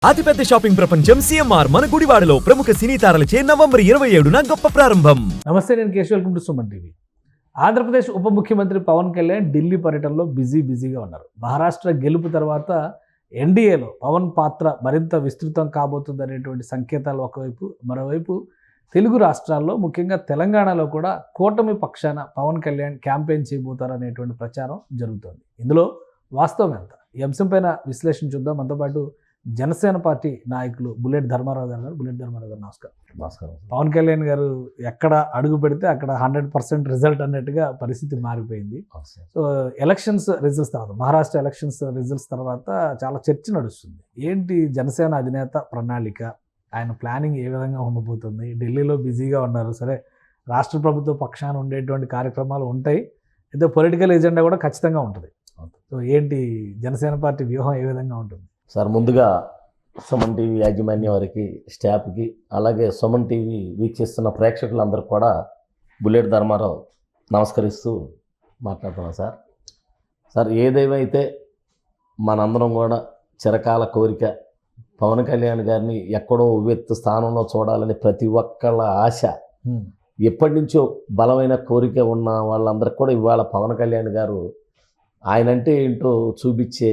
అతిపెద్ద షాపింగ్ ప్రపంచం సిఎంఆర్ మన గుడివాడలో ప్రముఖ సినీ తారలచే నవంబర్ 27న గొప్ప ప్రారంభం. నమస్తే, నేను Keshav. Welcome to Suman TV. Andhra Pradesh ఉప ముఖ్యమంత్రి పవన్ కళ్యాణ్ ఢిల్లీ పర్యటనలో బిజీగా ఉన్నారు. మహారాష్ట్ర గెలుపు తర్వాత ఎన్డీఏలో పవన్ పాత్ర మరింత విస్తృతం కాబోతుంది అనేటువంటి సంకేతాలు ఒకవైపు, మరోవైపు తెలుగు రాష్ట్రాల్లో ముఖ్యంగా తెలంగాణలో కూడా కూటమి పక్షాన పవన్ కళ్యాణ్ క్యాంపెయిన్ చేయబోతారు అనేటువంటి ప్రచారం జరుగుతోంది. ఇందులో వాస్తవం ఎంత? ఈ అంశంపైన విశ్లేషణ చూద్దాం. మనతో పాటు జనసేన పార్టీ నాయకులు బుల్లెట్ ధర్మారావు గారు. బుల్లెట్ ధర్మారావు గారు, నమస్కారం. పవన్ కళ్యాణ్ గారు ఎక్కడ అడుగు పెడితే అక్కడ 100% రిజల్ట్ అన్నట్టుగా పరిస్థితి మారిపోయింది. సో ఎలక్షన్స్ రిజల్ట్స్ తర్వాత, మహారాష్ట్ర ఎలక్షన్స్ రిజల్ట్స్ తర్వాత చాలా చర్చ నడుస్తుంది. ఏంటి జనసేన అధినేత ప్రణాళిక, ఆయన ప్లానింగ్ ఏ విధంగా ఉండబోతుంది? ఢిల్లీలో బిజీగా ఉన్నారు, సరే రాష్ట్ర ప్రభుత్వ పక్షాన ఉండేటువంటి కార్యక్రమాలు ఉంటాయి, అయితే పొలిటికల్ ఎజెండా కూడా ఖచ్చితంగా ఉంటుంది. సో ఏంటి జనసేన పార్టీ వ్యూహం ఏ విధంగా ఉంటుంది? సార్, ముందుగా సుమన్ టీవీ యాజమాన్యం వారికి, స్టాఫ్కి, అలాగే సుమన్ టీవీ వీక్షిస్తున్న ప్రేక్షకులందరూ కూడా బుల్లెట్ ధర్మారావు నమస్కరిస్తూ మాట్లాడుతున్నాం. సార్ ఏదేమైతే మనందరం కూడా చిరకాల కోరిక పవన్ కళ్యాణ్ గారిని ఎక్కడో ఉవ్వెత్తు స్థానంలో చూడాలని ప్రతి ఒక్కళ్ళ ఆశ, ఎప్పటి నుంచో బలమైన కోరిక ఉన్న వాళ్ళందరికీ కూడా ఇవాళ పవన్ కళ్యాణ్ గారు ఆయనంటే ఏంటో చూపించే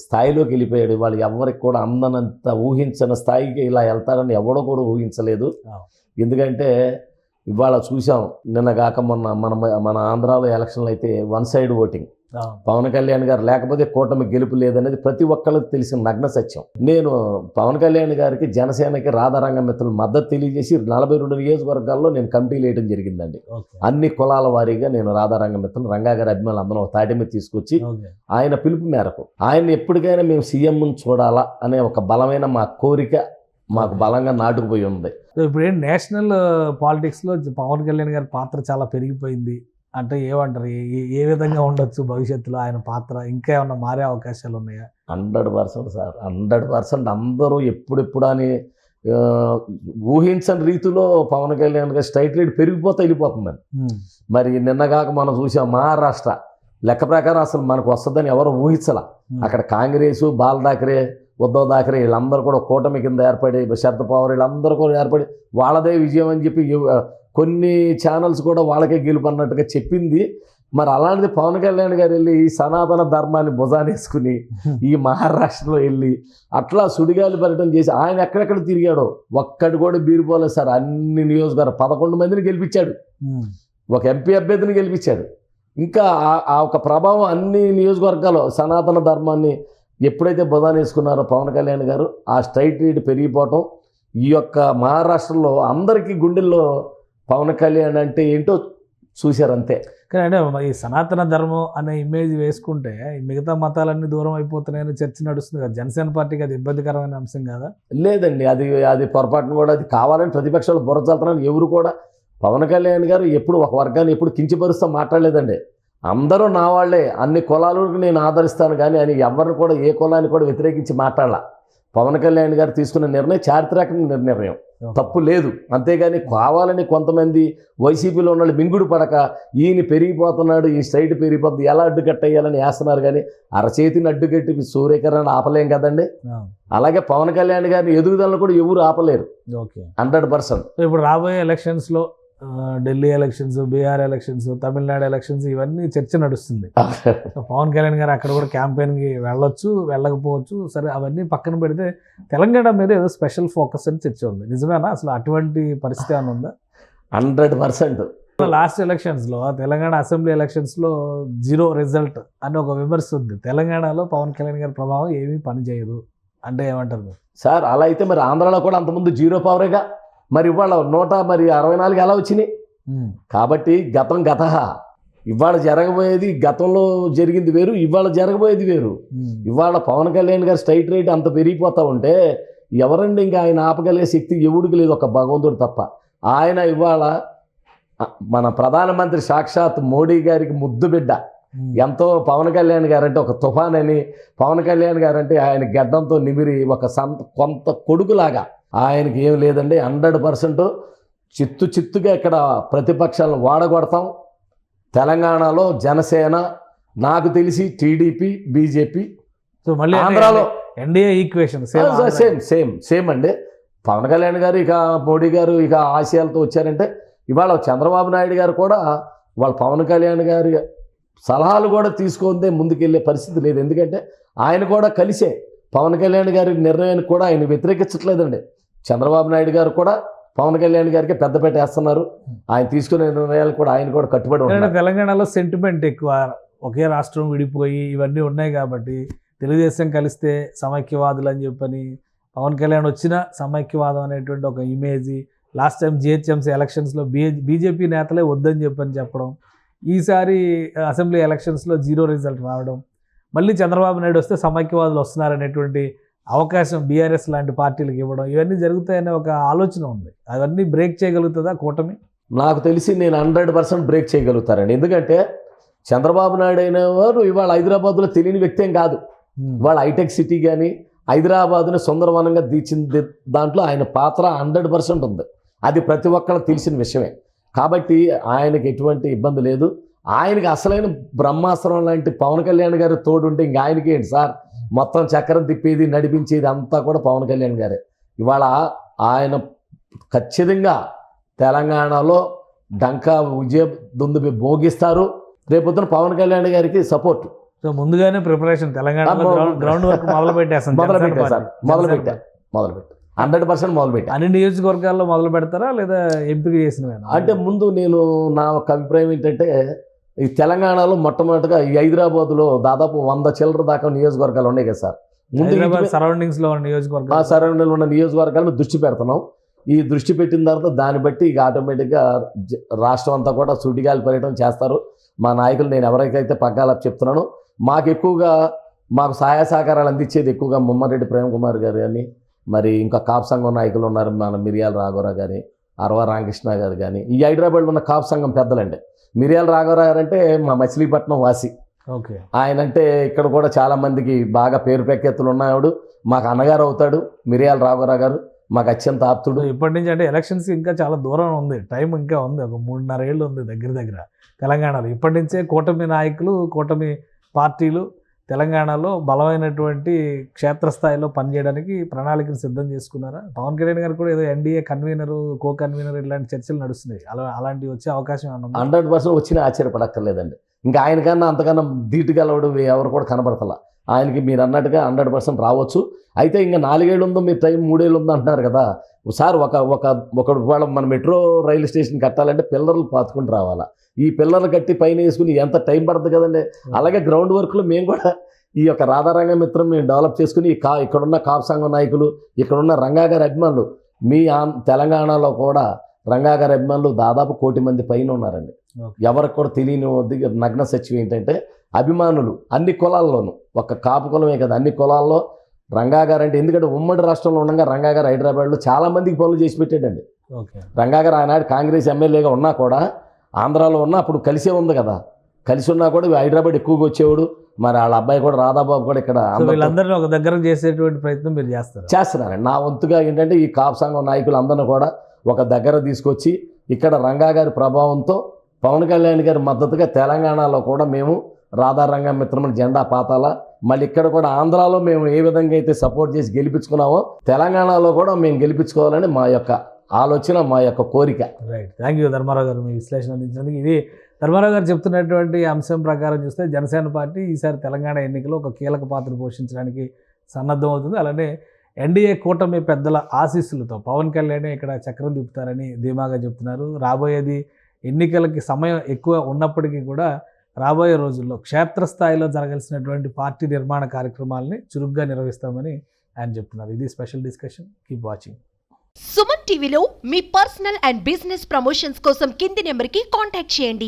స్థాయిలోకి వెళ్ళిపోయాడు. వాళ్ళు ఎవరికి కూడా అందనంత ఊహించిన స్థాయికి ఇలా వెళ్తారని ఎవడో కూడా ఊహించలేదు. ఎందుకంటే ఇవాళ చూసాం, నిన్నగాక మన ఆంధ్రాలో ఎలక్షన్లు అయితే one side voting. Pawan Kalyan గారు లేకపోతే కూటమి గెలుపు లేదనేది ప్రతి ఒక్కరికి తెలిసిన నగ్న సత్యం. నేను పవన్ కళ్యాణ్ గారికి, జనసేనకి, రాధారంగ మిత్రులు మద్దతు తెలియజేసి 42 నియోజకవర్గాల్లో నేను కమిటీలు వేయడం జరిగిందండి. అన్ని కులాల వారీగా నేను రాధారంగ మిత్రులు, రంగా గారి అభిమానులు అందరం ఒక తాటి మీద తీసుకొచ్చి ఆయన పిలుపు మేరకు ఆయన్ని ఎప్పటికైనా మేము సీఎంను చూడాలా అనే ఒక బలమైన మా కోరిక మాకు బలంగా నాటుకుపోయి ఉంది. ఇప్పుడు ఏంటి నేషనల్ పాలిటిక్స్లో పవన్ కళ్యాణ్ గారి పాత్ర చాలా పెరిగిపోయింది అంటే ఏమంటారు? ఏ విధంగా ఉండొచ్చు భవిష్యత్తులో ఆయన పాత్ర? ఇంకా ఏమన్నా మారే అవకాశాలు ఉన్నాయా? 100% సార్, 100% అందరూ ఎప్పుడెప్పుడు అని ఊహించని రీతిలో పవన్ కళ్యాణ్ గారు స్ట్రైట్ రేట్ వెళ్ళిపోతుందని. మరి నిన్నగాక మనం చూసాం, మహారాష్ట్ర లెక్క ప్రకారం అసలు మనకు వస్తుందని ఎవరు ఊహించాల. అక్కడ కాంగ్రెస్, బాల్ ఠాకరే, ఉద్ధవ్ ఠాకరే వీళ్ళందరూ కూడా కూటమి కింద ఏర్పడి, శరద్ పవార్ వీళ్ళందరూ కూడా ఏర్పడి వాళ్ళదే విజయం అని చెప్పి కొన్ని ఛానల్స్ కూడా వాళ్ళకే గెలుపు అన్నట్టుగా చెప్పింది. మరి అలాంటిది పవన్ కళ్యాణ్ గారు వెళ్ళి ఈ సనాతన ధర్మాన్ని భుజానేసుకుని ఈ మహారాష్ట్రలో వెళ్ళి అట్లా సుడిగాలి పర్యటన చేసి ఆయన ఎక్కడెక్కడ తిరిగాడో ఒక్కటి కూడా బీరిపోలేదు సార్. అన్ని నియోజకవర్గాలు 11 మందిని గెలిపించాడు, ఒక ఎంపీ అభ్యర్థిని గెలిపించాడు. ఇంకా ఆ ఒక ప్రభావం అన్ని నియోజకవర్గాలు సనాతన ధర్మాన్ని ఎప్పుడైతే భుజానేసుకున్నారో పవన్ కళ్యాణ్ గారు, ఆ స్ట్రైట్ రేట్ పెరిగిపోవటం, ఈ యొక్క మహారాష్ట్రలో అందరికీ గుండెల్లో పవన్ కళ్యాణ్ అంటే ఏంటో చూశారు అంతే. కానీ అంటే ఈ సనాతన ధర్మం అనే ఇమేజ్ వేసుకుంటే మిగతా మతాలన్నీ దూరం అయిపోతున్నాయని చర్చ నడుస్తుంది కదా. జనసేన పార్టీకి అది ఇబ్బందికరమైన అంశం కాదా? లేదండి, అది పొరపాటును కూడా అది కావాలని ప్రతిపక్షాలు బుర్రచల్తారని ఎవరు కూడా పవన్ కళ్యాణ్ గారు ఎప్పుడు ఒక వర్గాన్ని ఎప్పుడు కించపరుస్తూ మాట్లాడలేదండి. అందరూ నా వాళ్ళే, అన్ని కులాలకు నేను ఆదరిస్తాను కానీ అని ఎవరిని కూడా ఏ కులాన్ని కూడా వ్యతిరేకించి మాట్లాడాల. పవన్ కళ్యాణ్ గారు తీసుకున్న నిర్ణయం చారిత్రక నిర్ణయం, తప్పు లేదు. అంతేగాని కావాలని కొంతమంది వైసీపీలో ఉన్న మింగుడు పడక ఈయన పెరిగిపోతున్నాడు, ఈ స్ట్రైట్ పెరిగిపోతుంది, ఎలా అడ్డుకట్టేయాలని వేస్తున్నారు. కానీ అరచేతిని అడ్డుకట్టి సూర్యకిరణ ఆపలేం కదండి. అలాగే పవన్ కళ్యాణ్ గారిని ఎదుగుదలను కూడా ఎవరు ఆపలేరు. 100%. ఇప్పుడు రాబోయే ఎలక్షన్స్లో Delhi elections, Bihar elections, Tamil Nadu elections ఇవన్నీ చర్చ నడుస్తుంది. పవన్ కళ్యాణ్ గారు అక్కడ కూడా క్యాంపెయిన్కి వెళ్ళొచ్చు, వెళ్ళకపోవచ్చు, సరే అవన్నీ పక్కన పెడితే తెలంగాణ మీద ఏదో స్పెషల్ ఫోకస్ అని చర్చ ఉంది. నిజమేనా? అసలు అటువంటి పరిస్థితి ఏమైనా ఉందా? 100%. లాస్ట్ ఎలక్షన్స్లో, తెలంగాణ అసెంబ్లీ ఎలక్షన్స్లో 0 రిజల్ట్ అని ఒక విమర్శ ఉంది. తెలంగాణలో పవన్ కళ్యాణ్ గారి ప్రభావం ఏమీ పనిచేయదు అంటే ఏమంటారు సార్? అలా అయితే మరి ఆంధ్రాలో కూడా అంతకుముందు 0 పవరేగా. మరి ఇవాళ 164 ఎలా వచ్చినాయి? కాబట్టి గత ఇవాళ జరగబోయేది, గతంలో జరిగింది వేరు, ఇవాళ జరగబోయేది వేరు. ఇవాళ పవన్ కళ్యాణ్ గారు స్ట్రైట్ రేట్ అంత పెరిగిపోతూ ఉంటే ఎవరండి ఇంకా ఆయన ఆపగలిగే శక్తి ఎవడికి లేదు, ఒక భగవంతుడు తప్ప. ఆయన ఇవాళ మన ప్రధానమంత్రి సాక్షాత్ మోడీ గారికి ముద్దు బిడ్డ. ఎంతో పవన్ కళ్యాణ్ గారు అంటే ఒక తుఫాన్ అని, పవన్ కళ్యాణ్ గారు అంటే ఆయన గడ్డంతో నిమిరి ఒక కొంత కొడుకులాగా. ఆయనకి ఏం లేదండి. 100% చిత్తుగా ఇక్కడ ప్రతిపక్షాలను వాడగొడతాం. తెలంగాణలో జనసేన, నాకు తెలిసి టీడీపీ, బీజేపీ, సో మళ్ళీ ఆంధ్రాలో ఎన్డీఏ ఈక్వేషన్ సేమ్ అండి. పవన్ కళ్యాణ్ గారు ఇక మోడీ గారు ఇక ఆశయాలతో వచ్చారంటే ఇవాళ చంద్రబాబు నాయుడు గారు కూడా వాళ్ళ పవన్ కళ్యాణ్ గారి సలహాలు కూడా తీసుకుందే ముందుకెళ్ళే పరిస్థితి లేదు. ఎందుకంటే ఆయన కూడా కలిసే పవన్ కళ్యాణ్ గారి నిర్ణయానికి కూడా ఆయన వ్యతిరేకించట్లేదండి. చంద్రబాబు నాయుడు గారు కూడా పవన్ కళ్యాణ్ గారికి పెద్దపేట వేస్తున్నారు. ఆయన తీసుకునే నిర్ణయాలు కూడా ఆయన కూడా కట్టుబడి ఉన్నారు. తెలంగాణలో సెంటిమెంట్ ఎక్కువ, ఒకే రాష్ట్రం విడిపోయి ఇవన్నీ ఉన్నాయి కాబట్టి తెలుగుదేశం కలిస్తే సమైక్యవాదులు అని చెప్పని, పవన్ కళ్యాణ్ వచ్చిన సమైక్యవాదం అనేటువంటి ఒక ఇమేజ్, లాస్ట్ టైం జిహెచ్ఎంసీ ఎలక్షన్స్లో బీజేపీ నేతలే వద్దని చెప్పడం, ఈసారి అసెంబ్లీ ఎలక్షన్స్లో 0 రిజల్ట్ రావడం, మళ్ళీ చంద్రబాబు నాయుడు వస్తే సమైక్యవాదులు వస్తున్నారనేటువంటి అవకాశం బీఆర్ఎస్ లాంటి పార్టీలకు ఇవ్వడం, ఇవన్నీ జరుగుతాయనే ఒక ఆలోచన ఉంది. అవన్నీ బ్రేక్ చేయగలుగుతుందా కూటమి? నాకు తెలిసి నేను 100% బ్రేక్ చేయగలుగుతారండి. ఎందుకంటే చంద్రబాబు నాయుడు అయిన వారు ఇవాళ హైదరాబాద్లో తెలియని వ్యక్తి ఏం కాదు. ఇవాళ హైటెక్ సిటీ కానీ హైదరాబాద్ని సుందరవనంగా తీర్చింది దాంట్లో ఆయన పాత్ర 100% ఉంది. అది ప్రతి ఒక్కరికి తెలిసిన విషయమే. కాబట్టి ఆయనకి ఎటువంటి ఇబ్బంది లేదు. ఆయనకి అసలైన బ్రహ్మాస్త్రం లాంటి పవన్ కళ్యాణ్ గారు తోడుంటే ఇంక ఆయనకి ఏంటి సార్, మొత్తం చక్రం తిప్పేది నడిపించేది అంతా కూడా పవన్ కళ్యాణ్ గారే. ఇవాళ ఆయన ఖచ్చితంగా తెలంగాణలో డంకా విజయ దుందుబి భోగిస్తారు. రేపొద్దున పవన్ కళ్యాణ్ గారికి సపోర్ట్. సో ముందుగానే ప్రిపరేషన్ తెలంగాణలో గ్రౌండ్ వర్క్ మొదలుపెట్టారు 100% మొదలుపెట్టారు. అన్ని నియోజకవర్గాల్లో మొదలు పెడతారా లేదా ఎంపిక చేసిన? అంటే ముందు నేను నా ఒక అభిప్రాయం ఏంటంటే ఈ తెలంగాణలో మొట్టమొదటిగా ఈ హైదరాబాద్లో దాదాపు 100 చిల్లర దాకా నియోజకవర్గాలు ఉన్నాయి కదా సార్. ముందు సరౌండింగ్స్లో ఉన్న నియోజకవర్గాలు, సరౌండింగ్లో ఉన్న నియోజకవర్గాలను దృష్టి పెడుతున్నాం. ఈ దృష్టి పెట్టిన తర్వాత దాన్ని బట్టి ఇక ఆటోమేటిక్గా రాష్ట్రం అంతా కూడా సూటిగాలి పర్యటన చేస్తారు మా నాయకులు. నేను ఎవరికైతే పగ్గాల చెప్తున్నానో మాకు సహాయ సహకారాలు అందించేది ఎక్కువగా ముమ్మారెడ్డి ప్రేమ్ కుమార్ గారు కానీ, మరి ఇంకా కాపు సంఘం నాయకులు ఉన్నారు, మన మిరియాల రాఘవరావు గారి, అరవ రామకృష్ణ గారు కానీ, ఈ హైదరాబాద్లో ఉన్న కాపు సంఘం పెద్దలండి. మిరియాల రాఘవరావు గారు అంటే మా మచిలీపట్నం వాసి. ఓకే, ఆయన అంటే ఇక్కడ కూడా చాలా మందికి బాగా పేరు ప్రఖ్యాతులు ఉన్నాడు. మాకు అన్నగారు అవుతాడు మిరియాల రాఘవరావు గారు, మాకు అత్యంత ఆప్తుడు. ఇప్పటి నుంచి అంటే ఎలక్షన్స్ ఇంకా చాలా దూరం ఉంది, టైం ఇంకా ఉంది, ఒక 3.5 ఏళ్ళు ఉంది దగ్గర తెలంగాణలో. ఇప్పటి నుంచే కూటమి నాయకులు, కూటమి పార్టీలు తెలంగాణలో బలమైనటువంటి క్షేత్రస్థాయిలో పనిచేయడానికి ప్రణాళికను సిద్ధం చేసుకున్నారా? పవన్ కళ్యాణ్ గారు కూడా ఏదో ఎన్డీఏ కన్వీనరు, కో కన్వీనర్ ఇలాంటి చర్చలు నడుస్తున్నాయి. అలాంటివి వచ్చే అవకాశం ఏమన్నా? 100% వచ్చినా ఆశ్చర్యపడక్కర్లేదండి. ఇంకా ఆయనకన్నా అంతకన్నా ధీటుగలవాడు ఎవరు కూడా కనబడతలా. ఆయనకి మీరు అన్నట్టుగా 100% రావచ్చు. అయితే ఇంకా 4 ఏళ్ళు ఉందో, మీరు టైం 3 ఏళ్ళు ఉందో అంటున్నారు కదా సార్. వాళ్ళ మన మెట్రో రైలు స్టేషన్ కట్టాలంటే పిల్లర్లు పాతుకుని రావాలా. ఈ పిల్లర్లు కట్టి పైన వేసుకుని ఎంత టైం పడుతుంది కదండి. అలాగే గ్రౌండ్ వర్క్లో మేము కూడా ఈ యొక్క రాధారంగ మిత్రం మేము డెవలప్ చేసుకుని ఇక్కడున్న కాపు సంఘం నాయకులు, ఇక్కడున్న రంగాగారి అభిమానులు, తెలంగాణలో కూడా రంగాగారి అభిమానులు దాదాపు 1 కోటి మంది పైన ఉన్నారండి. ఎవరికి కూడా తెలియని నగ్న సత్యం ఏంటంటే అభిమానులు అన్ని కులాల్లోనూ, ఒక్క కాపు కులమే కదా, అన్ని కులాల్లో రంగాగారు అంటే, ఎందుకంటే ఉమ్మడి రాష్ట్రంలో ఉండగా రంగాగారు హైదరాబాద్లో చాలా మందికి పనులు చేసి పెట్టాడండి. రంగాగారు ఆనాడు కాంగ్రెస్ ఎమ్మెల్యేగా ఉన్నా కూడా ఆంధ్రాలో ఉన్నా అప్పుడు కలిసే ఉంది కదా, కలిసి ఉన్నా కూడా హైదరాబాద్ ఎక్కువగా వచ్చేవాడు. మరి వాళ్ళ అబ్బాయి కూడా రాధాబాబు కూడా ఇక్కడ వీళ్ళందరినీ ఒక దగ్గర చేసేటువంటి ప్రయత్నం మీరు చేస్తున్నారండి. నా వంతుగా ఏంటంటే ఈ కాపు సంఘం నాయకులందరినీ కూడా ఒక దగ్గర తీసుకొచ్చి ఇక్కడ రంగాగారి ప్రభావంతో పవన్ కళ్యాణ్ గారి మద్దతుగా తెలంగాణలో కూడా మేము రాధారంగ మిత్రముల జెండా పాతాల, మళ్ళీ ఇక్కడ కూడా ఆంధ్రాలో మేము ఏ విధంగా అయితే సపోర్ట్ చేసి గెలిపించుకున్నామో తెలంగాణలో కూడా మేము గెలిపించుకోవాలని మా యొక్క ఆలోచన, మా యొక్క కోరిక. రైట్, థ్యాంక్ యూ ధర్మారావు గారు మీ విశ్లేషణ అందించినందుకు. ఇది ధర్మారావు గారు చెప్తున్నటువంటి అంశం ప్రకారం చూస్తే జనసేన పార్టీ ఈసారి తెలంగాణ ఎన్నికలో ఒక కీలక పాత్ర పోషించడానికి సన్నద్ధం అవుతుంది. అలానే ఎన్డీఏ కూటమి పెద్దల ఆశీస్సులతో పవన్ కళ్యాణ్ ఇక్కడ చక్రం తిప్పుతారని ధీమాగా చెప్తున్నారు. రాబోయేది ఎన్నికలకి సమయం ఎక్కువ ఉన్నప్పటికీ కూడా రాబోయే రోజుల్లో క్షేత్రస్థాయిలో జరగాల్సినటువంటి పార్టీ నిర్మాణ కార్యక్రమాలని చురుగ్గా నిర్వహిస్తామని ఆయన చెప్తున్నారు. ఇది special discussion. Keep watching. Suman టీవీలో మీ పర్సనల్ అండ్ బిజినెస్ ప్రమోషన్స్ కోసం కింది నెంబర్కి కాంటాక్ట్ చేయండి.